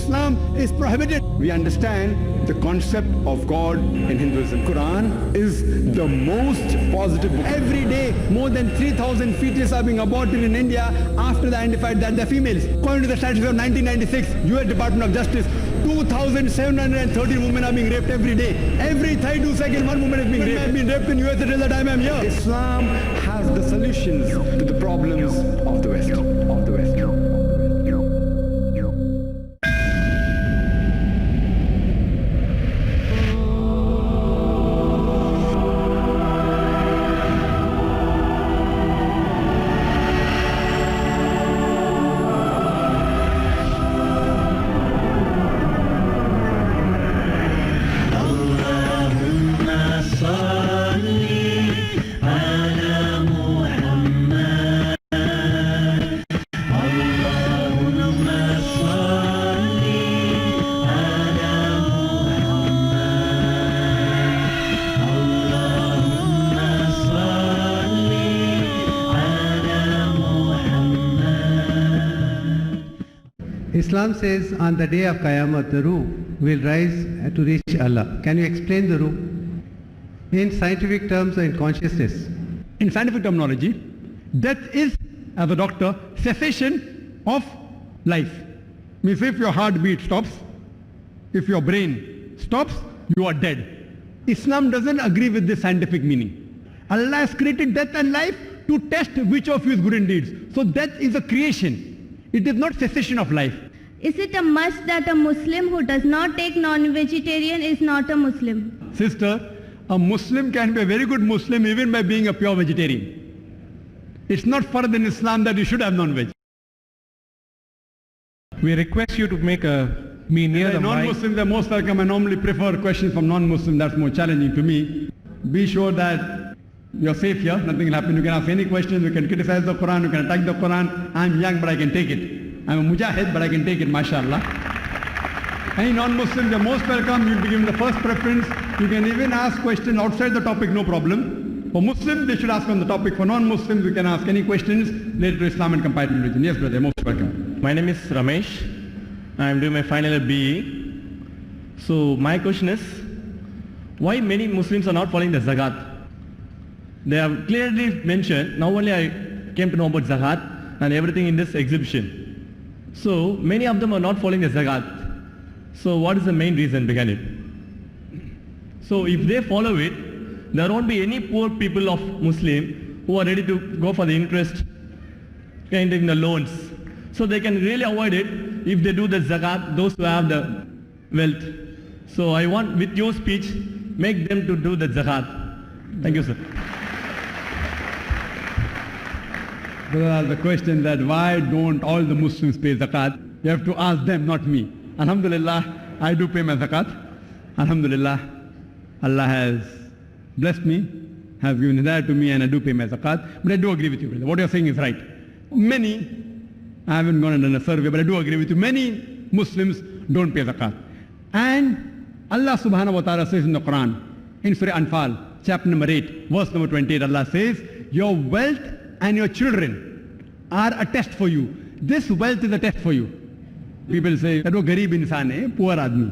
Islam is prohibited. We understand the concept of God in Hinduism. Quran is the most positive book. Every day, more than 3,000 fetuses are being aborted in India after they identified that they're females. According to the statistics of 1996, US Department of Justice, 2,730 women are being raped every day. Every 32 seconds, one woman is being raped. I've been raped in US until the time I'm here. Islam has the solutions to the problems of the West. Islam says on the day of Qiyamah, the ruh will rise to reach Allah. Can you explain the ruh? In scientific terms and consciousness. In scientific terminology, death is, as a doctor, cessation of life. Means if your heartbeat stops, if your brain stops, you are dead. Islam doesn't agree with this scientific meaning. Allah has created death and life to test which of you is good in deeds. So death is a creation. It is not cessation of life. Is it a must that a Muslim who does not take non-vegetarian is not a Muslim? Sister, a Muslim can be a very good Muslim even by being a pure vegetarian. It's not further in Islam that you should have non-veg. We request you to make me near the mic. Non-Muslims are most welcome. I normally prefer questions from non-Muslims. That's more challenging to me. Be sure that you're safe here. Nothing will happen. You can ask any questions. You can criticize the Quran. You can attack the Quran. I'm young, but I can take it. I'm a mujahid, but I can take it, mashallah. Any non-Muslims, you're most welcome. You'll be given the first preference. You can even ask questions outside the topic, no problem. For Muslims, they should ask on the topic. For non-Muslims, you can ask any questions related to Islam and comparative religion. Yes, brother, most welcome. My name is Ramesh. I'm doing my final year BE. So my question is, why many Muslims are not following the Zakat? They have clearly mentioned, now only I came to know about Zakat and everything in this exhibition. So many of them are not following the Zakat. So what is the main reason behind it? So if they follow it, there won't be any poor people of Muslim who are ready to go for the interest kind of in the loans. So they can really avoid it if they do the Zakat, those who have the wealth. So I want, with your speech, make them to do the Zakat. Thank you, sir. The question that why don't all the Muslims pay zakat? You have to ask them, not me. Alhamdulillah, I do pay my zakat. Alhamdulillah, Allah has blessed me, has given hidayah to me, and I do pay my zakat. But I do agree with you, brother. What you're saying is right. Many, I haven't gone and done a survey, but I do agree with you. Many Muslims don't pay zakat. And Allah subhanahu wa ta'ala says in the Quran, in Surah Anfal, chapter number 8, verse number 28, Allah says, your wealth and your children are a test for you. This wealth is a test for you. People say, that wo garib insan hai, poor admi.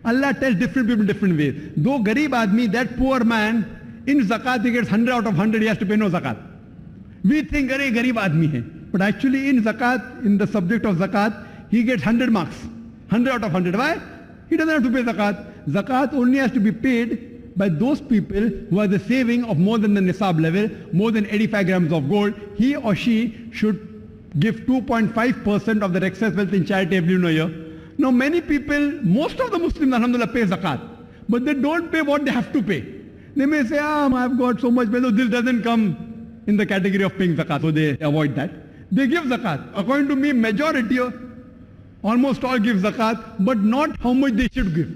Allah tells different people different ways. Though garib admi, that poor man, in zakat he gets 100 out of 100, he has to pay no zakat. We think, arey, garib admi hai. But actually in zakat, in the subject of zakat, he gets 100 marks. 100 out of 100. Why? He doesn't have to pay zakat. Zakat only has to be paid by those people who have the saving of more than the nisab level, more than 85 grams of gold. He or she should give 2.5% of their excess wealth in charity every year. Now many people, most of the Muslims, alhamdulillah, pay zakat. But they don't pay what they have to pay. They may say, I've got so much wealth, this doesn't come in the category of paying zakat. So they avoid that. They give zakat. According to me, majority, almost all give zakat, but not how much they should give.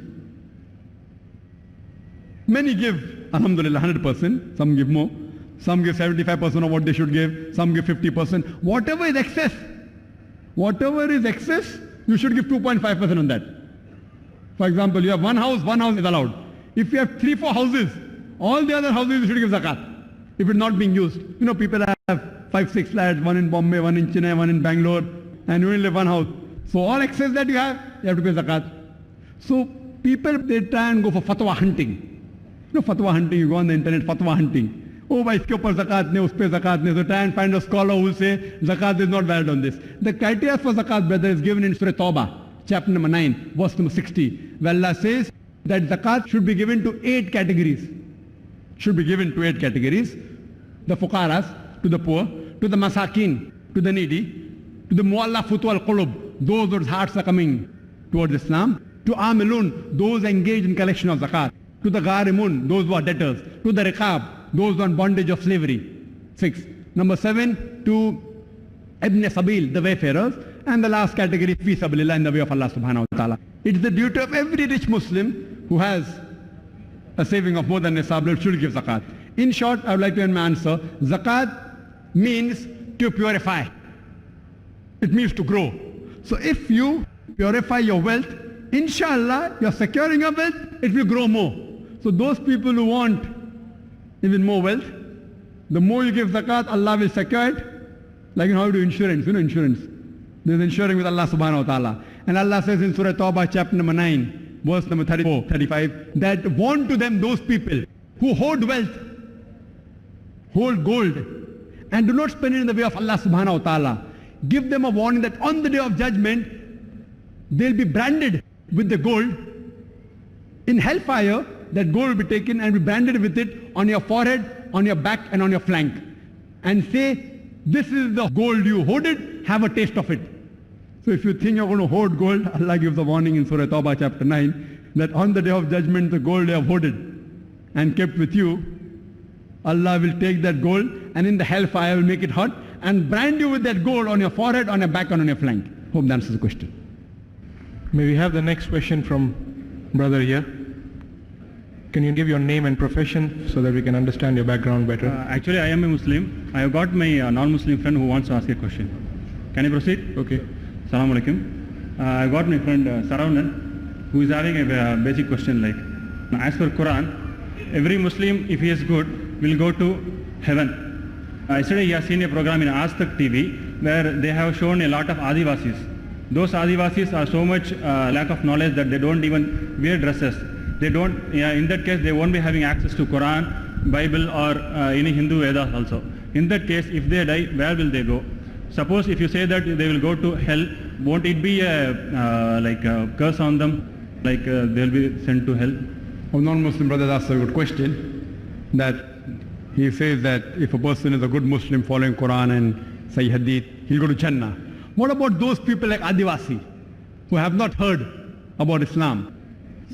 Many give, alhamdulillah, 100%. Some give more. Some give 75% of what they should give. Some give 50%. Whatever is excess, you should give 2.5% on that. For example, you have one house is allowed. If you have 3-4 houses, all the other houses you should give zakat. If it's not being used. People have 5-6 flats, one in Bombay, one in Chennai, one in Bangalore, and you only live one house. So all excess that you have to pay zakat. So people, they try and go for fatwa hunting. You know fatwa hunting, you go on the internet, fatwa hunting. Oh, by iske upar zakat ne, uspe zakat ne. So try and find a scholar who will say zakat is not valid on this. The criteria for zakat, brother, is given in Surah Tawbah, chapter number 9, verse number 60, where Allah says that zakat should be given to 8 categories. Should be given to 8 categories. The fuqaras, to the poor, to the masakin, to the needy, to the mu'allafatu al-qulub, those whose hearts are coming towards Islam, to amilun, those engaged in collection of zakat, to the gharimun, those who are debtors, to the riqab, those on bondage of slavery. 6. Number 7, to ibn sabil, the wayfarers, and the last category, fi sabilillah, in the way of Allah subhanahu wa ta'ala. It's the duty of every rich Muslim who has a saving of more than nisab should give zakat. In short, I would like to end my answer. Zakat means to purify. It means to grow. So if you purify your wealth, inshallah, you're securing your wealth, it will grow more. So those people who want even more wealth, the more you give zakat, Allah will secure it. Like how you do insurance, insurance. There's insuring with Allah subhanahu wa ta'ala. And Allah says in Surah Tawbah, chapter number 9, verse number 34, 35, that warn to them those people who hoard wealth, hold gold, and do not spend it in the way of Allah subhanahu wa ta'ala. Give them a warning that on the day of judgment, they'll be branded with the gold. In hellfire, that gold will be taken and be branded with it on your forehead, on your back, and on your flank. And say, this is the gold you hoarded, have a taste of it. So if you think you're going to hoard gold, Allah gives a warning in Surah Tawbah chapter 9, that on the day of judgment, the gold you have hoarded and kept with you, Allah will take that gold and in the hellfire will make it hot and brand you with that gold on your forehead, on your back, and on your flank. Hope that answers the question. May we have the next question from brother here? Can you give your name and profession so that we can understand your background better? Actually, I am a Muslim. I have got my non-Muslim friend who wants to ask a question. Can I proceed? Okay. Assalamu alaikum. I got my friend Saravanan, who is having a basic question like, as per Quran, every Muslim, if he is good, will go to heaven. Yesterday, he has seen a program in Aztak TV where they have shown a lot of Adivasis. Those Adivasis are so much lack of knowledge that they don't even wear dresses. They don't, in that case, they won't be having access to Quran, Bible, or any Hindu Vedas also. In that case, if they die, where will they go? Suppose if you say that they will go to hell, won't it be like a curse on them, like they'll be sent to hell? A non-Muslim brother asked a good question, that he says that if a person is a good Muslim following Quran and Sahih Hadith, he'll go to Jannah. What about those people like Adivasi, who have not heard about Islam?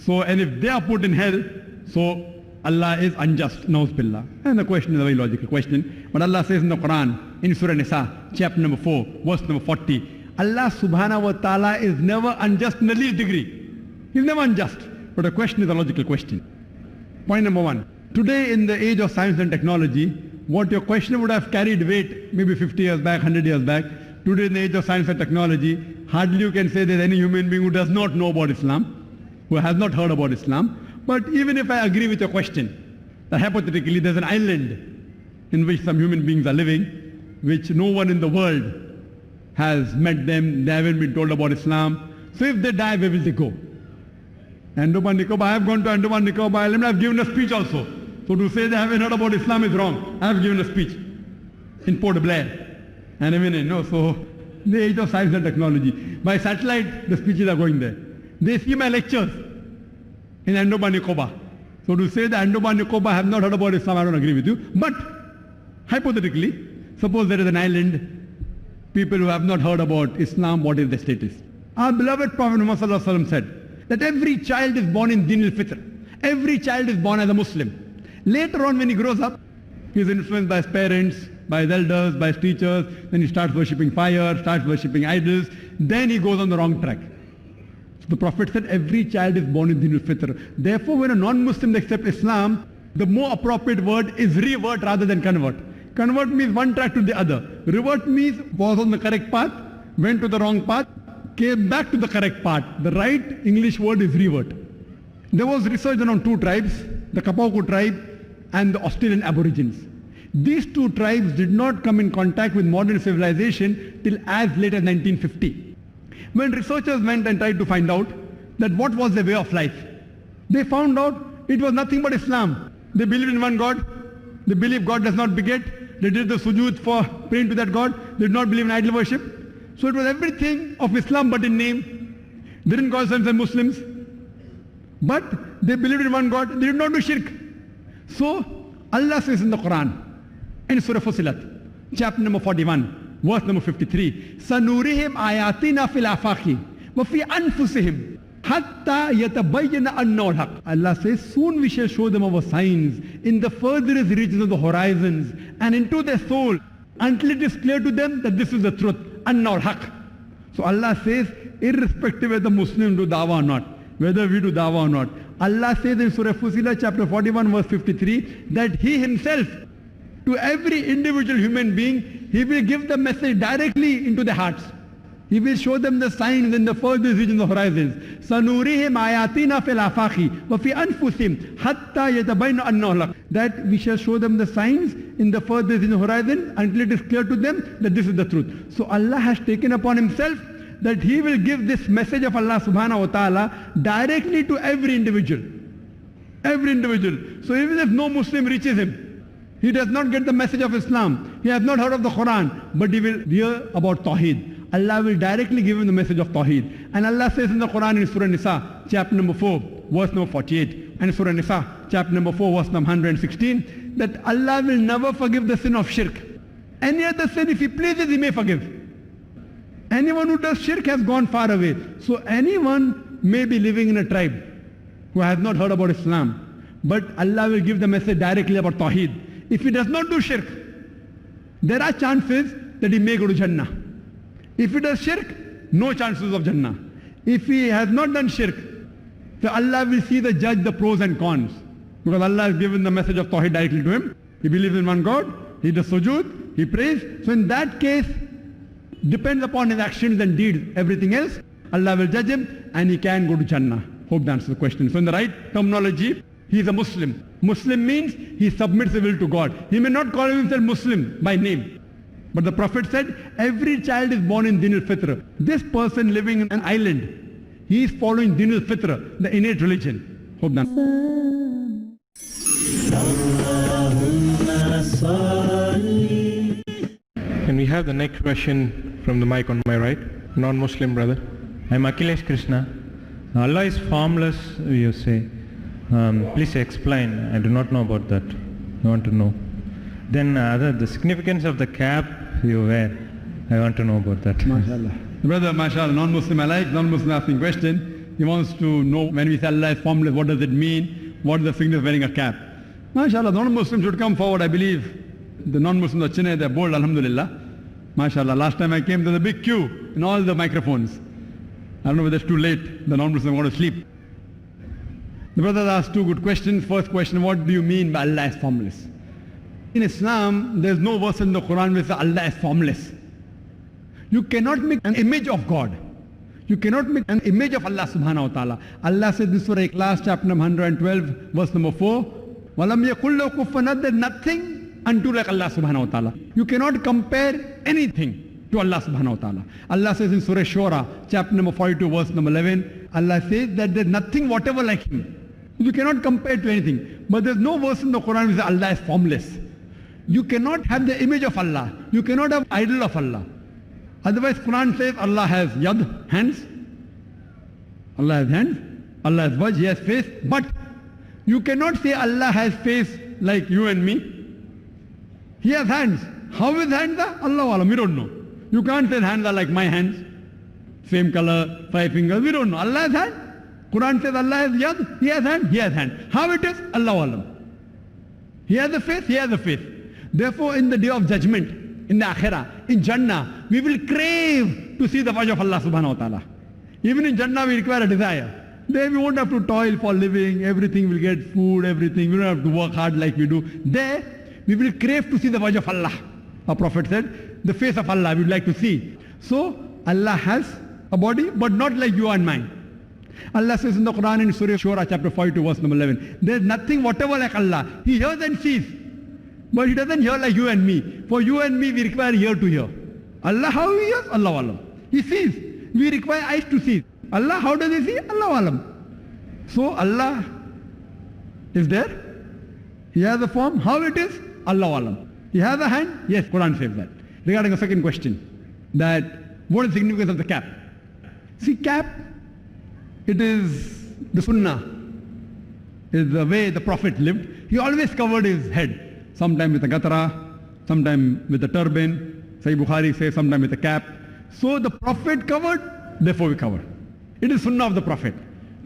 So, and if they are put in hell, so Allah is unjust, nauz billah. And the question is a very logical question. But Allah says in the Quran, in Surah Nisa, chapter number 4, verse number 40, Allah subhanahu wa ta'ala is never unjust in the least degree. He's never unjust. But the question is a logical question. Point number 1. Today in the age of science and technology, what your question would have carried weight maybe 50 years back, 100 years back, today in the age of science and technology, hardly you can say there's any human being who does not know about Islam, who has not heard about Islam. But even if I agree with your question, that hypothetically there's an island in which some human beings are living, which no one in the world has met them, they haven't been told about Islam. So if they die, where will they go? Andaman Nicobar, I have gone to Andaman Nicobar Island, I have given a speech also. So to say they haven't heard about Islam is wrong. I have given a speech in Port Blair. And even so the age of science and technology. By satellite, the speeches are going there. They see my lectures in Andaman Nicobar. So to say that Andaman Nicobar have not heard about Islam, I don't agree with you. But hypothetically, suppose there is an island, people who have not heard about Islam, what is the status? Our beloved Prophet Muhammad said that every child is born in Din al-Fitr. Every child is born as a Muslim. Later on when he grows up, he is influenced by his parents, by his elders, by his teachers, then he starts worshipping fire, starts worshipping idols, then he goes on the wrong track. So the Prophet said every child is born in Din al-Fitr. Therefore when a non-Muslim accepts Islam, the more appropriate word is revert rather than convert. Convert means one track to the other. Revert means was on the correct path, went to the wrong path, came back to the correct path. The right English word is revert. There was research around 2 tribes, the Kapauku tribe and the Australian Aborigines. These 2 tribes did not come in contact with modern civilization till as late as 1950. When researchers went and tried to find out that what was the way of life, they found out it was nothing but Islam. They believed in one God. They believed God does not beget. They did the sujood for praying to that God. They did not believe in idol worship. So it was everything of Islam but in name. They didn't call themselves Muslims. But they believed in one God. They did not do shirk. So Allah says in the Quran, in Surah Fussilat, chapter number 41, verse number 53, سَنُورِهِمْ آيَاتِنَا فِي الْآفَاقِ وَفِي أَنفُسِهِمْ حَتَّى يَتَبَيَّنَ أَنَّهُ الْحَقُّ. Allah says, soon we shall show them our signs in the furthest regions of the horizons and into their soul until it is clear to them that this is the truth. أَنَّهُ الْحَقُّ. So Allah says, irrespective whether Muslims do dawah or not, whether we do dawah or not, Allah says in Surah Fussilat chapter 41 verse 53 that He Himself, to every individual human being, He will give the message directly into their hearts. He will show them the signs in the furthest regions of the horizons. سَنُورِهِمْ آيَاتِنَا فِي الْآفَاقِ وَفِي أَنفُسِهِمْ حَتَّى يَتَبَيَّنَ أَنَّهُ الْحَقُّ. That we shall show them the signs in the furthest regions of the horizon until it is clear to them that this is the truth. So Allah has taken upon Himself that He will give this message of Allah subhanahu wa ta'ala directly to every individual. Every individual. So even if no Muslim reaches him, he does not get the message of Islam, he has not heard of the Quran, but he will hear about Tawheed. Allah will directly give him the message of Tawheed. And Allah says in the Quran in Surah Nisa, chapter number 4, verse number 48, and Surah Nisa, chapter number 4, verse number 116, that Allah will never forgive the sin of shirk. Any other sin, if He pleases, He may forgive. Anyone who does shirk has gone far away. So anyone may be living in a tribe who has not heard about Islam, but Allah will give the message directly about Tawheed. If he does not do shirk, there are chances that he may go to Jannah. If he does shirk, no chances of Jannah. If he has not done shirk, so Allah will see the judge the pros and cons. Because Allah has given the message of Tawheed directly to him. He believes in one God, he does sujood, he prays. So in that case, depends upon his actions and deeds. Everything else, Allah will judge him and he can go to Jannah. Hope that answers the question. So in the right terminology, he is a Muslim. Muslim means he submits his will to God. He may not call himself Muslim by name. But the Prophet said, every child is born in Din al-Fitra. This person living in an island, he is following Din al-Fitra, the innate religion. Hope that. Can we have the next question from the mic on my right? Non-Muslim brother. I'm Akhilesh Krishna. Allah is formless, you say. Please explain. I do not know about that. I want to know. Then the significance of the cap you wear. I want to know about that. MashaAllah. Brother, MashaAllah, non-Muslim alike, non-Muslim asking question. He wants to know when we say Allah is formless, what does it mean? What is the significance of wearing a cap? MashaAllah, non-Muslims should come forward, I believe. The non-Muslims of Chennai, they're bold, alhamdulillah. MashaAllah, last time I came, there's a big queue in all the microphones. I don't know whether it's too late. The non-Muslims want to sleep. The brothers asked two good questions. First question, what do you mean by Allah is formless? In Islam, there's no verse in the Quran which says Allah is formless. You cannot make an image of God. You cannot make an image of Allah subhanahu wa ta'ala. Allah said this Surah Ikhlas, chapter number 112, verse number 4. وَلَمْ يَكُلْ لَهُ كُفُوًا أَحَدٌ. There's nothing unto like Allah subhanahu wa ta'ala. You cannot compare anything to Allah subhanahu wa ta'ala. Allah says in Surah Shura, chapter number 42, verse number 11, Allah says that there's nothing whatever like Him. You cannot compare to anything. But there's no verse in the Quran which says Allah is formless. You cannot have the image of Allah. You cannot have idol of Allah. Otherwise Quran says Allah has yad, hands. Allah has hands. Allah has wajh, He has face. But you cannot say Allah has face like you and me. He has hands. How his hands are? Allah alam, we don't know. You can't say hands are like my hands. Same color, 5 fingers, we don't know. Allah has hands. Quran says Allah has yad, He has hand, He has hand. How it is? Allah alam. He has a face, He has a face. Therefore in the day of judgment, in the akhirah, in Jannah, we will crave to see the wajh of Allah subhanahu wa ta'ala. Even in Jannah we require a desire. There we won't have to toil for living, everything will get food, everything. We don't have to work hard like we do. There we will crave to see the wajh of Allah. Our Prophet said, the face of Allah we would like to see. So Allah has a body, but not like you and mine. Allah says in the Quran in Surah Shura, chapter 42, verse number 11, there's nothing whatever like Allah. He hears and sees. But He doesn't hear like you and me. For you and me, we require ear to hear. Allah, how He hears? Allah alam. He sees. We require eyes to see. Allah, how does he see? Allah alam. So Allah is there. He has a form. How it is? Allah alam. He has a hand? Yes, Quran says that. Regarding the second question, that what is the significance of the cap? See, cap, it is the sunnah, is the way the Prophet lived. He always covered his head, sometime with a gatara, sometime with a turban. Sahih Bukhari says sometime with a cap. So the Prophet covered, therefore we cover. It is sunnah of the Prophet.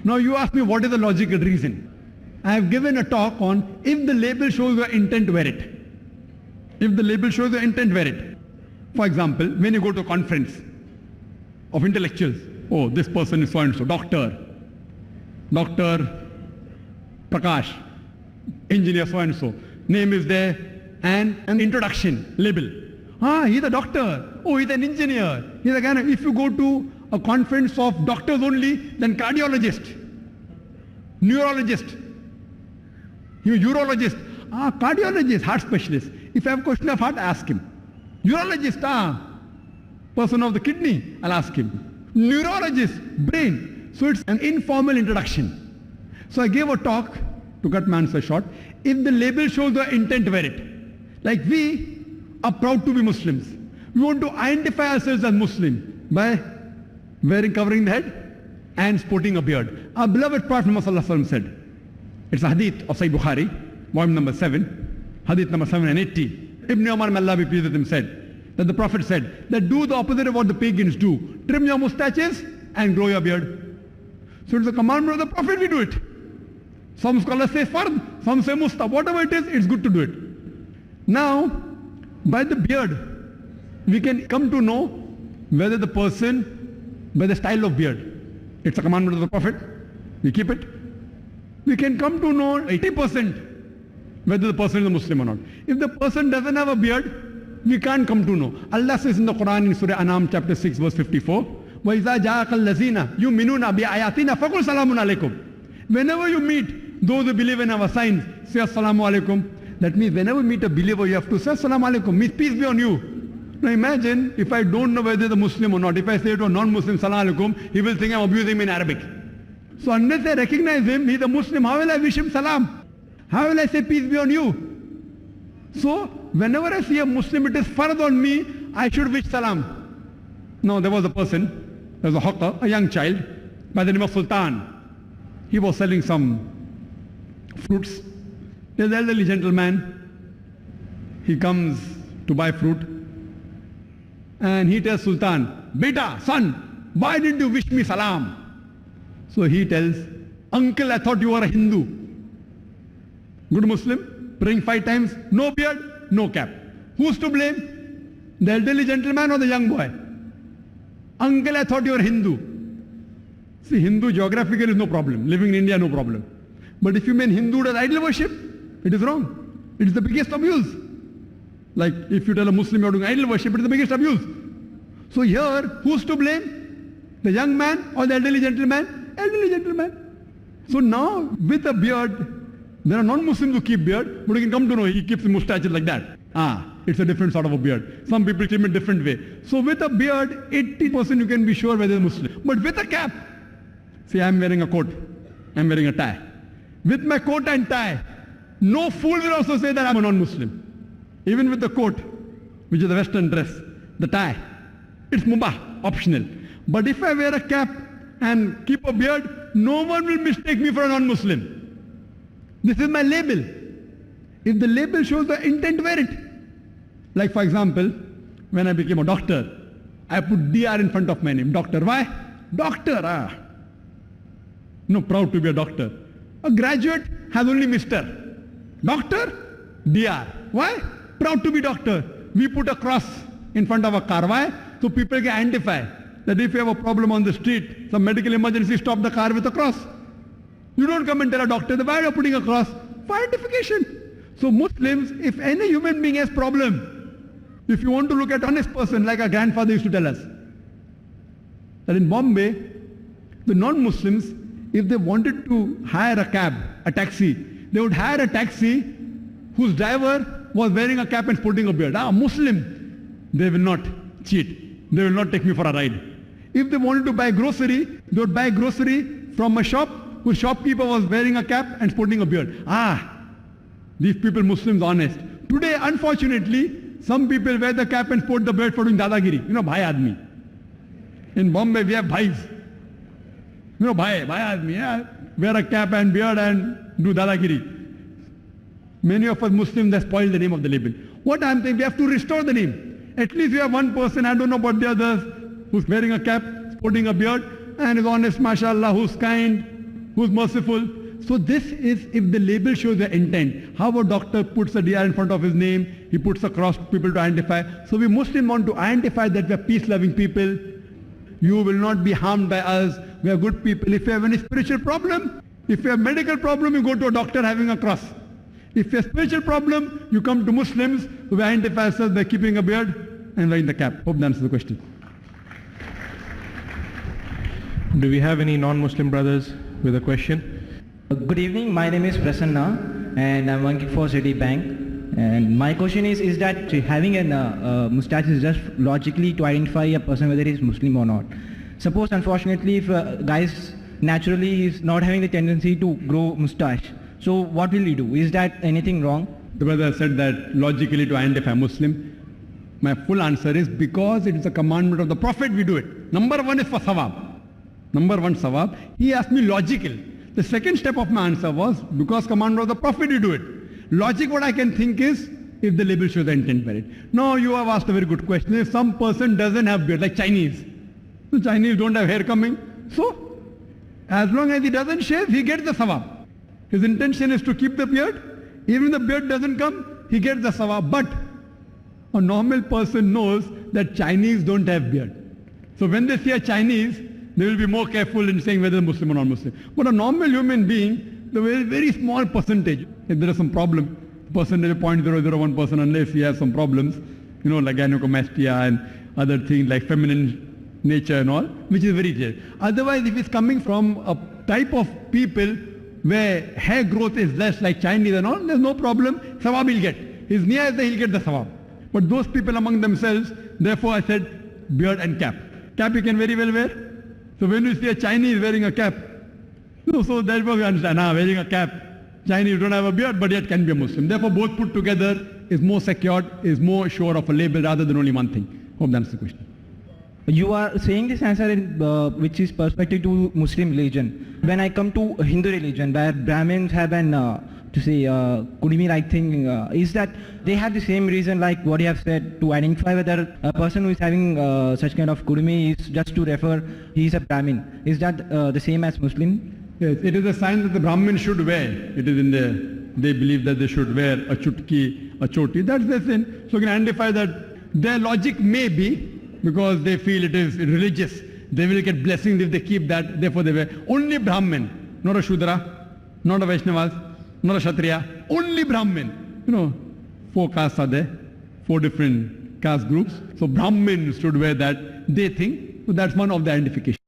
Now you ask me what is the logical reason. I have given a talk on if the label shows your intent, wear it. If the label shows your intent, wear it. For example, when you go to a conference of intellectuals, oh, this person is so and so, Dr. Prakash, engineer so and so, name is there, and an introduction label. He's a doctor. Oh, he's an engineer. He's a guy. If you go to a conference of doctors only, then cardiologist, neurologist, urologist, cardiologist, heart specialist. If I have a question of heart, ask him. Urologist, person of the kidney, I'll ask him. Neurologist, brain. So it's an informal introduction. So I gave a talk, to cut my answer short, if the label shows the intent, wear it. Like we are proud to be Muslims. We want to identify ourselves as Muslim by covering the head and sporting a beard. Our beloved Prophet Muhammad said, it's a hadith of Sahih Bukhari, volume number 7, hadith number 780. Ibn Umar, may Allah be pleased with him, said that the Prophet said that do the opposite of what the pagans do. Trim your mustaches and grow your beard. So it's a commandment of the Prophet, we do it. Some scholars say fard, some say mustahab. Whatever it is, it's good to do it. Now, by the beard, we can come to know whether the person, by the style of beard, it's a commandment of the Prophet, we keep it. We can come to know 80% whether the person is a Muslim or not. If the person doesn't have a beard, we can't come to know. Allah says in the Quran in Surah Anam chapter 6 verse 54, وَإِذَا جَاءَكَ الَّذِينَ يُؤْمِنُونَ بِآيَاتِنَا فَقُلْ سَلَامٌ عَلَيْكُمْ. Whenever you meet those who believe in our signs, say Assalamu alaikum. That means whenever you meet a believer, you have to say Assalamu alaikum, means peace be on you. Now imagine if I don't know whether the Muslim or not, if I say to a non-Muslim Assalamu alaikum, he will think I'm abusing him in Arabic. So unless I recognize him, he's a Muslim, how will I wish him salam? How will I say peace be on you? So whenever I see a Muslim, it is fard on me, I should wish salam. Now there was a person, there was a hawker, a young child, by the name of Sultan. He was selling some fruits. There's an elderly gentleman. He comes to buy fruit. And he tells Sultan, Beta, son, why didn't you wish me salam? So he tells, uncle, I thought you were a Hindu. Good Muslim, praying 5 times, no beard, no cap. Who's to blame? The elderly gentleman or the young boy? Uncle, I thought you were Hindu. See, Hindu geographically is no problem. Living in India, no problem. But if you mean Hindu does idol worship, it is wrong. It is the biggest abuse. Like if you tell a Muslim you are doing idol worship, it is the biggest abuse. So here, who's to blame? The young man or the elderly gentleman? Elderly gentleman. So now, with a beard, there are non-Muslims who keep beard, but you can come to know he keeps the mustaches like that. It's a different sort of a beard. Some people keep it a different way. So with a beard, 80% you can be sure whether it's Muslim. But with a cap, see, I'm wearing a coat, I'm wearing a tie. With my coat and tie, no fool will also say that I'm a non-Muslim. Even with the coat, which is the Western dress, the tie, it's mubah, optional. But if I wear a cap and keep a beard, no one will mistake me for a non-Muslim. This is my label. If the label shows the intent, wear it. Like for example, when I became a doctor, I put DR in front of my name. Doctor. Why? Doctor. No, proud to be a doctor. A graduate has only Mr. Doctor, DR. Why? Proud to be doctor. We put a cross in front of a car. Why? So people can identify that if you have a problem on the street, some medical emergency, stop the car with a cross. You don't come and tell a doctor, why are you putting a cross? For identification. So Muslims, if any human being has problem, if you want to look at an honest person, like our grandfather used to tell us, that in Bombay, the non-Muslims, if they wanted to hire a cab, a taxi, they would hire a taxi whose driver was wearing a cap and sporting a beard. Muslim, they will not cheat. They will not take me for a ride. If they wanted to buy grocery, they would buy grocery from a shop whose shopkeeper was wearing a cap and sporting a beard. These people, Muslims, honest. Today, unfortunately, some people wear the cap and sport the beard for doing dadagiri. Bhai admi. In Bombay, we have bhais. Bhai admi, yeah? Wear a cap and beard and do dadagiri. Many of us Muslims have spoiled the name of the label. What I'm saying, we have to restore the name. At least we have one person, I don't know about the others, who's wearing a cap, sporting a beard, and is honest, mashallah, who's kind, who's merciful. So this is if the label shows the intent. How a doctor puts a DR in front of his name, he puts a cross for people to identify. So we Muslims want to identify that we are peace-loving people. You will not be harmed by us. We are good people. If you have any spiritual problem, if you have medical problem, you go to a doctor having a cross. If you have spiritual problem, you come to Muslims who identify ourselves by keeping a beard and wearing the cap. Hope that answers the question. Do we have any non-Muslim brothers with a question? Good evening, my name is Prasanna and I'm working for Citibank. And my question is that having a mustache is just logically to identify a person whether he is Muslim or not. Suppose unfortunately if a guy naturally is not having the tendency to grow mustache, so what will he do? Is that anything wrong? The brother said that logically to identify Muslim. My full answer is because it is a commandment of the Prophet we do it. Number one is for sawab. Number one sawab. He asked me logical. The second step of my answer was because commandment of the Prophet we do it. Logic what I can think is if the label shows the intent by it. Now you have asked a very good question. If some person doesn't have beard, like Chinese. The Chinese don't have hair coming. So as long as he doesn't shave, he gets the sawab. His intention is to keep the beard. Even if the beard doesn't come, he gets the sawab. But a normal person knows that Chinese don't have beard. So when they see a Chinese, they will be more careful in saying whether Muslim or non-Muslim. But a normal human being, the very, very small percentage, if there is some problem, percentage of 0.001%, unless he has some problems, like gynecomastia and other things like feminine nature and all, which is very rare. Otherwise, if it's coming from a type of people where hair growth is less like Chinese and all, there's no problem, sawab he'll get. His niyyah is that he'll get the sawab. But those people among themselves, therefore I said beard and cap. Cap you can very well wear. So when you see a Chinese wearing a cap, so therefore we understand, wearing a cap, Chinese don't have a beard but yet can be a Muslim. Therefore both put together is more secured, is more sure of a label rather than only one thing. Hope that's the question. You are saying this answer in which is perspective to Muslim religion. When I come to Hindu religion, where Brahmins have an Kudumi-like thing, is that they have the same reason like what you have said to identify whether a person who is having such kind of Kudumi is just to refer he is a Brahmin. Is that the same as Muslim? Yes, it is a sign that the Brahmin should wear. It is in they believe that they should wear a chutki, a choti. That's the sin. So you can identify that their logic may be because they feel it is religious. They will get blessings if they keep that, therefore they wear. Only Brahmin, not a Shudra, not a Vaishnavas, not a Kshatriya, only Brahmin. 4 castes are there, 4 different caste groups. So Brahmins should wear that, they think. So that's one of the identifications.